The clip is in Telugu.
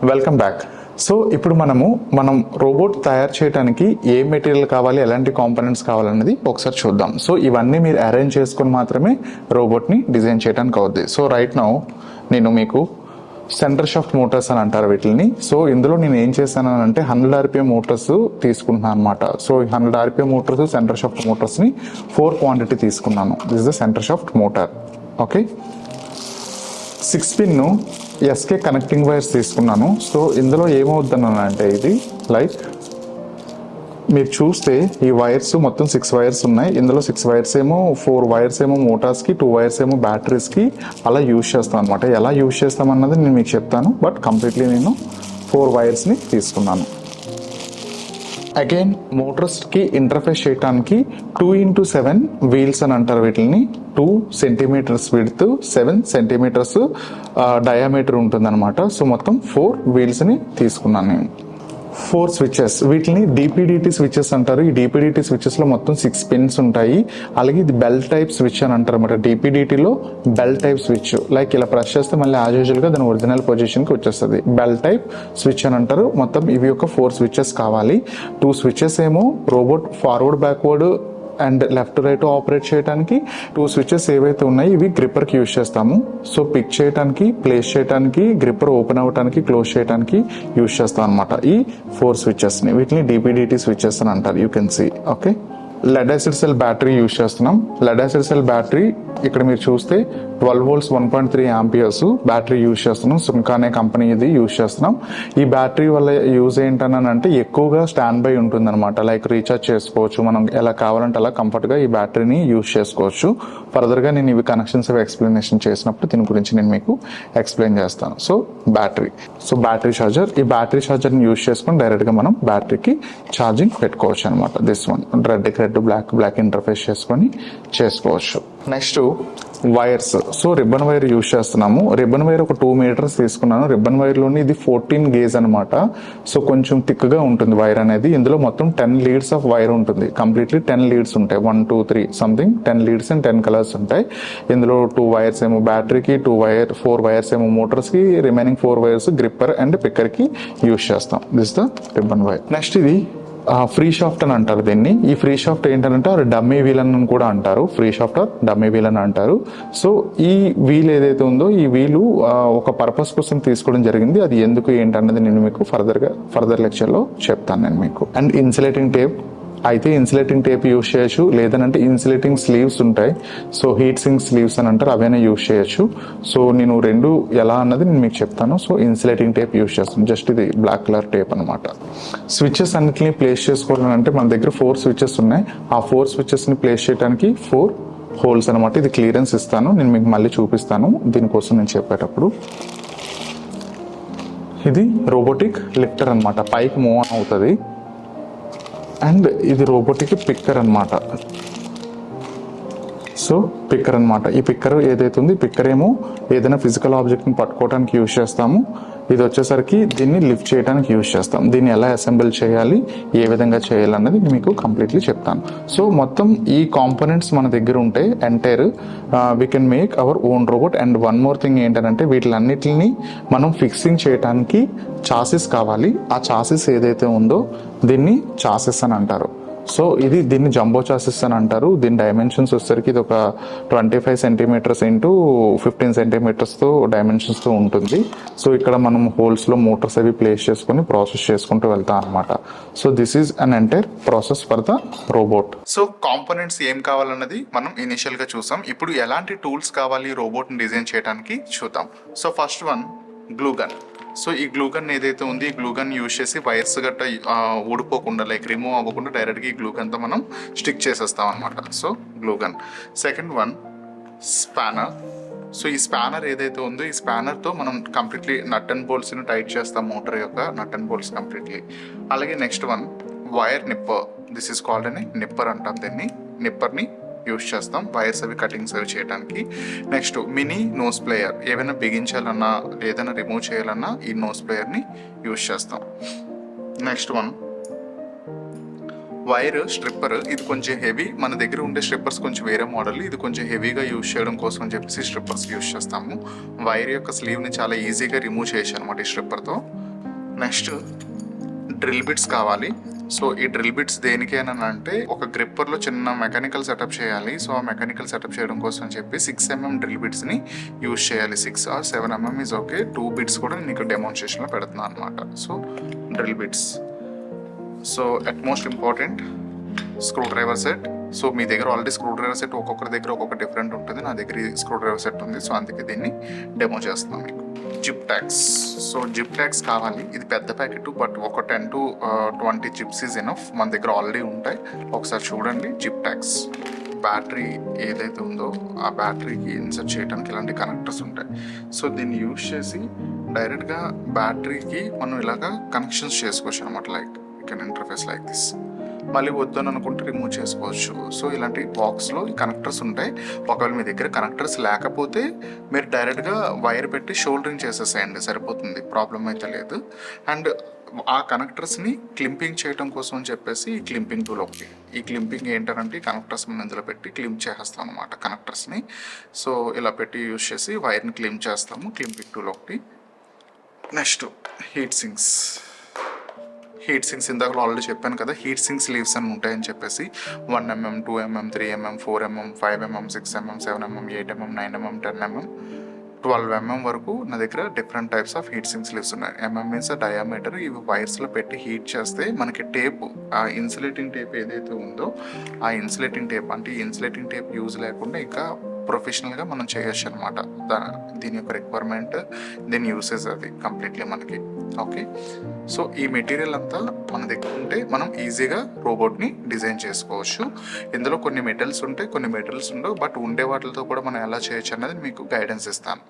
Welcome back. సో ఇప్పుడు మనం రోబోట్ తయారు చేయడానికి ఏ మెటీరియల్ కావాలి, ఎలాంటి కాంపోనెంట్స్ కావాలన్నది ఒకసారి చూద్దాం. సో ఇవన్నీ మీరు అరేంజ్ చేసుకొని మాత్రమే రోబోట్ని డిజైన్ చేయడానికి అవుద్ది. సో రైట్ నౌ నేను మీకు సెంటర్ షాఫ్ట్ మోటార్స్ అని అంటారు వీటిని. సో ఇందులో నేను ఏం చేశాను అంటే 100 RPM మోటార్స్ తీసుకుంటున్నాను అనమాట. So 100 RPM motors, centre shaft మోటార్స్ని 4 క్వాంటిటీ తీసుకున్నాను. This is the centre shaft motor. Okay, 6 pin ఎస్కే కనెక్టింగ్ వైర్స్ తీసుకున్నాను. సో ఇందులో ఏమవుతుందని అంటే ఇది లైక్ మీరు చూస్తే ఈ వైర్స్ మొత్తం 6 వైర్స్ ఉన్నాయి. ఇందులో 6 వైర్స్ ఏమో 4 వైర్స్ ఏమో మోటార్స్కి, 2 వైర్స్ ఏమో బ్యాటరీస్కి అలా యూజ్ చేస్తాం అనమాట. ఎలా యూజ్ చేస్తామన్నది నేను మీకు చెప్తాను, బట్ కంప్లీట్లీ నేను 4 వైర్స్ని తీసుకున్నాను. అగైన్ మోటార్స్కి ఇంటర్ఫేస్ చేయడానికి 2x7 వీల్స్ అని అంటారు వీటిని. 2 centimeters విడ్త్, 7 centimeters డయామీటర్ ఉంటుంది అనమాట. సో మొత్తం 4 వీల్స్ని తీసుకున్నాను నేను. 4 స్విచెస్, వీటిని డిపిడిటి స్విచెస్ అంటారు. ఈ డిపిడిటి స్విచెస్లో మొత్తం 6 పిన్స్ ఉంటాయి. అలాగే ఇది బెల్ టైప్ స్విచ్ అని అంటారు అనమాట. డిపిడిటిలో బెల్ టైప్ స్విచ్, లైక్ ఇలా ప్రెస్ చేస్తే మళ్ళీ యాజ్ యూజువల్గా దాని ఒరిజినల్ పొజిషన్కి వచ్చేస్తుంది. బెల్ టైప్ స్విచ్ అని అంటారు. మొత్తం ఇవి ఒక 4 స్విచెస్ కావాలి. 2 స్విచెస్ ఏమో robot forward, backward and left right operate చేయడానికి. 2 స్విచెస్ ఏవైతే ఉన్నాయి ఇవి గ్రిప్పర్కి యూజ్ చేస్తాము. సో పిక్ చేయడానికి, ప్లేస్ చేయడానికి, గ్రిప్పర్ ఓపెన్ అవ్వడానికి, క్లోజ్ చేయడానికి యూజ్ చేస్తాం అనమాట. ఈ 4 స్విచెస్ని వీటిని డిపిడిటి స్విచెస్ అని అంటారు. You can see. Okay, lead acid cell battery use చేస్తున్నాం. లెడ్ యాసిడ్ సెల్ బ్యాటరీ ఇక్కడ మీరు చూస్తే 12 volts 1.3 amperes బ్యాటరీ యూజ్ చేస్తున్నాం. సుంకా అనే కంపెనీ ఇది యూజ్ చేస్తున్నాం. ఈ బ్యాటరీ వల్ల యూజ్ ఏంటనంటే ఎక్కువగా స్టాండ్ బై ఉంటుంది అనమాట. లైక్ రీఛార్జ్ చేసుకోవచ్చు, మనం ఎలా కావాలంటే అలా కంఫర్ట్గా ఈ బ్యాటరీని యూజ్ చేసుకోవచ్చు. ఫర్దర్గా నేను ఇవి కనెక్షన్స్ అవి ఎక్స్ప్లెనేషన్ చేసినప్పుడు దీని గురించి నేను మీకు ఎక్స్ప్లెయిన్ చేస్తాను. సో బ్యాటరీ ఛార్జర్, ఈ బ్యాటరీ ఛార్జర్ని యూజ్ చేసుకొని డైరెక్ట్గా మనం బ్యాటరీకి ఛార్జింగ్ పెట్టుకోవచ్చు అనమాట. This one red black interface చేసుకొని చేసుకోవచ్చు. Next wires. So ribbon wire use చేస్తున్నాము. రిబ్బన్ వైర్ ఒక 2 meters తీసుకున్నాను. రిబ్బన్ వైర్లోని ఇది 14 gauge అనమాట. సో కొంచెం థిక్గా ఉంటుంది వైర్ అనేది. ఇందులో మొత్తం 10 leads ఆఫ్ వైర్ ఉంటుంది. కంప్లీట్లీ 10 leads ఉంటాయి. 1 2 3 సంథింగ్ 10 leads అండ్ 10 colors ఉంటాయి. ఇందులో 2 వైర్స్ ఏమో బ్యాటరీకి, 4 వైర్స్ ఏమో మోటార్స్కి, రిమైనింగ్ 4 వైర్స్ గ్రిప్పర్ అండ్ పిక్కర్కి యూజ్ చేస్తాం. This the ribbon wire. Next ఇది ఫ్రీ షాఫ్ట్ అని అంటారు దీన్ని. ఈ ఫ్రీ షాఫ్ట్ ఏంటంటే డమ్మీ వీల్ అని కూడా అంటారు. Free shaft or dummy wheel అని అంటారు. సో ఈ వీల్ ఏదైతే ఉందో ఈ వీలు ఒక పర్పస్ కోసం తీసుకోవడం జరిగింది. అది ఎందుకు ఏంటన్నది నేను మీకు ఫర్దర్ లెక్చర్లో చెప్తాను నేను మీకు. అండ్ ఇన్సులేటింగ్ టేప్ అయితే ఇన్సులేటింగ్ టేప్ యూజ్ చేయొచ్చు, లేదనంటే ఇన్సులేటింగ్ స్లీవ్స్ ఉంటాయి. సో హీట్ సింక్ స్లీవ్స్ అని అంటారు, అవైనా యూజ్ చేయొచ్చు. సో నేను 2 ఎలా అన్నది నేను మీకు చెప్తాను. సో ఇన్సులేటింగ్ టేప్ యూజ్ చేస్తాను. జస్ట్ ఇది బ్లాక్ కలర్ టేప్ అనమాట. స్విచెస్ అన్నిటిని ప్లేస్ చేసుకోవాలంటే మన దగ్గర 4 స్విచెస్ ఉన్నాయి. ఆ 4 స్విచెస్ని ప్లేస్ చేయడానికి 4 హోల్స్ అనమాట. ఇది క్లియరెన్స్ ఇస్తాను, నేను మీకు మళ్ళీ చూపిస్తాను దీనికోసం నేను చెప్పేటప్పుడు. ఇది రోబోటిక్ లిఫ్టర్ అనమాట, పైకి మూవ్ ఆన్ అవుతుంది. అండ్ ఇది రోబోటిక్ పిక్కర్ అనమాట. సో పిక్కర్ అనమాట. ఈ పిక్కర్ ఏదైతే ఉంది, పిక్కర్ ఏమో ఏదైనా ఫిజికల్ ఆబ్జెక్ట్ని పట్టుకోవడానికి యూజ్ చేస్తాము. ఇది వచ్చేసరికి దీన్ని లిఫ్ట్ చేయడానికి యూజ్ చేస్తాం. దీన్ని ఎలా అసెంబుల్ చేయాలి, ఏ విధంగా చేయాలన్నది మీకు కంప్లీట్లీ చెప్తాను. సో మొత్తం ఈ కాంపోనెంట్స్ మన దగ్గర ఉంటే entire we can make our own robot. And one more thing ఏంటంటే వీటిలన్నిటిని మనం ఫిక్సింగ్ చేయడానికి చాసిస్ కావాలి. ఆ చాసిస్ ఏదైతే ఉందో దీన్ని చాసిస్ అని అంటారు. సో దీన్ని జంబో చాసిస్ అని అంటారు. దీని డైమెన్షన్స్ వచ్చేసరికి ఇది ఒక 25 centimeters ఇంటూ 15 centimeters డైమెన్షన్స్తో ఉంటుంది. సో ఇక్కడ మనం హోల్స్లో మోటార్స్ అవి ప్లేస్ చేసుకుని ప్రాసెస్ చేసుకుంటూ వెళ్తాం అనమాట. So this is an entire process for the robot. So components ఏం కావాలన్నది మనం ఇనిషియల్గా చూసాం. ఇప్పుడు ఎలాంటి టూల్స్ కావాలి రోబోట్ని డిజైన్ చేయడానికి చూద్దాం. So first one glue gun. So ఈ గ్లూగన్ ఏదైతే ఉంది, ఈ గ్లూగన్ యూజ్ చేసి వైర్స్ గట్ట ఊడిపోకుండా, లైక్ రిమూవ్ అవ్వకుండా డైరెక్ట్గా ఈ గ్లూగన్తో మనం స్టిక్ చేసేస్తాం అనమాట. So glue gun. Second one spanner. So ఈ స్పానర్ ఏదైతే ఉందో ఈ స్పానర్తో మనం కంప్లీట్లీ నట్ అండ్ బోల్ట్స్ని టైట్ చేస్తాం, మోటార్ యొక్క నట్ అండ్ బోల్ట్స్ కంప్లీట్లీ. అలాగే next one wire nipper. This is called అని నిప్పర్ అంటాం దీన్ని. నిప్పర్ని యూజ్ చేస్తాం వైర్స్ అవి కటింగ్స్ అవి చేయడానికి. నెక్స్ట్ మినీ నోస్ ప్లేయర్, ఏమైనా బిగించాలన్నా ఏదైనా రిమూవ్ చేయాలన్నా ఈ నోస్ ప్లేయర్ని యూజ్ చేస్తాం. Next one wire stripper. ఇది కొంచెం హెవీ, మన దగ్గర ఉండే స్ట్రిప్పర్స్ కొంచెం వేరే మోడల్. ఇది కొంచెం హెవీగా యూజ్ చేయడం కోసం అని చెప్పేసి స్ట్రిప్పర్స్ యూజ్ చేస్తాము. వైర్ యొక్క స్లీవ్ని చాలా ఈజీగా రిమూవ్ చేయొచ్చు అనమాట ఈ స్ట్రిప్పర్తో. నెక్స్ట్ డ్రిల్ బిట్స్ కావాలి. సో ఈ డ్రిల్ బిట్స్ దేనికి అని అంటే ఒక గ్రిప్పర్లో చిన్న మెకానికల్ సెటప్ చేయాలి. సో ఆ మెకానికల్ సెటప్ చేయడం కోసం అని చెప్పి 6mm డ్రిల్ బిట్స్ని యూజ్ చేయాలి. 6 or 7mm is okay. 2 bits కూడా నీకు డెమోన్స్ట్రేషన్లో పెడుతున్నాను అనమాట. So drill bits. So at most important screw driver set. So మీ దగ్గర ఆల్రెడీ స్క్రూ డ్రైవర్ సెట్ ఒక్కొక్కరి దగ్గర ఒక్కొక్క డిఫరెంట్ ఉంటుంది. నా దగ్గర స్క్రూ డ్రైవర్ సెట్ ఉంది. సో అందుకే దీన్ని డెమో చేస్తున్నాం మీకు. Zip tags. So zip tags కావాలి. ఇది పెద్ద ప్యాకెట్, బట్ ఒక 10 to 20 జిప్స్ ఈజ్ ఎనఫ్. మన దగ్గర ఆల్రెడీ ఉంటాయి. ఒకసారి చూడండి. Zip tags. బ్యాటరీ ఏదైతే ఉందో ఆ బ్యాటరీకి ఇన్సర్ట్ చేయడానికి ఇలాంటి కనెక్టర్స్ ఉంటాయి. సో దీన్ని యూజ్ చేసి డైరెక్ట్గా బ్యాటరీకి మనం ఇలాగా కనెక్షన్స్ చేసుకోవచ్చు అనమాట. Like you can interface like this. మళ్ళీ వద్దని అనుకుంటే రిమూవ్ చేసుకోవచ్చు. సో ఇలాంటి బాక్స్లో ఈ కనెక్టర్స్ ఉంటాయి. ఒకవేళ మీ దగ్గర కనెక్టర్స్ లేకపోతే మీరు డైరెక్ట్గా వైర్ పెట్టి షోల్డరింగ్ చేసేసేయండి, సరిపోతుంది. ప్రాబ్లం అయితే లేదు. అండ్ ఆ కనెక్టర్స్ని క్లింపింగ్ చేయడం కోసం అని చెప్పేసి ఈ క్లింపింగ్ టూల్ ఒకటి. ఈ క్లింపింగ్ ఏంటంటే ఈ కనెక్టర్స్ మనం ఇందులో పెట్టి క్లింప్ చేస్తాం అనమాట కనెక్టర్స్ని. సో ఇలా పెట్టి యూజ్ చేసి వైర్ని క్లింప్ చేస్తాము. క్లింపింగ్ టూల్ ఒకటి. Next heat sinks. Heat sinks ఇందాక ఆల్రెడీ చెప్పాను కదా, హీట్ సింక్ స్లీవ్స్ అని ఉంటాయని చెప్పేసి 1mm, 2mm, 3mm, 4mm, 5mm, 6mm, 7mm, 8mm, 9mm, 10mm, 12mm వరకు నా దగ్గర different types of heat sink sleeves ఉన్నాయి. Means diameter. ఇవి వైర్స్లో పెట్టి హీట్ చేస్తే మనకి టేప్, ఆ ఇన్సులేటింగ్ టేప్ ఏదైతే ఉందో ఆ ఇన్సులేటింగ్ టేప్, అంటే ఈ ఇన్సులేటింగ్ టేప్ యూజ్ లేకుండా ఇంకా ప్రొఫెషనల్గా మనం చేయొచ్చు అనమాట. దీని యొక్క రిక్వైర్మెంట్, దీని యూసేజ్ అది కంప్లీట్లీ మనకి. ఓకే. సో ఈ మెటీరియల్ అంతా మన దగ్గర ఉంటే మనం ఈజీగా రోబోట్ని డిజైన్ చేసుకోవచ్చు. ఇందులో కొన్ని మెటల్స్ ఉంటాయి, కొన్ని మెటల్స్ ఉండవు. బట్ ఉండే వాటితో కూడా మనం ఎలా చేయొచ్చు అనేది మీకు గైడెన్స్ ఇస్తాను.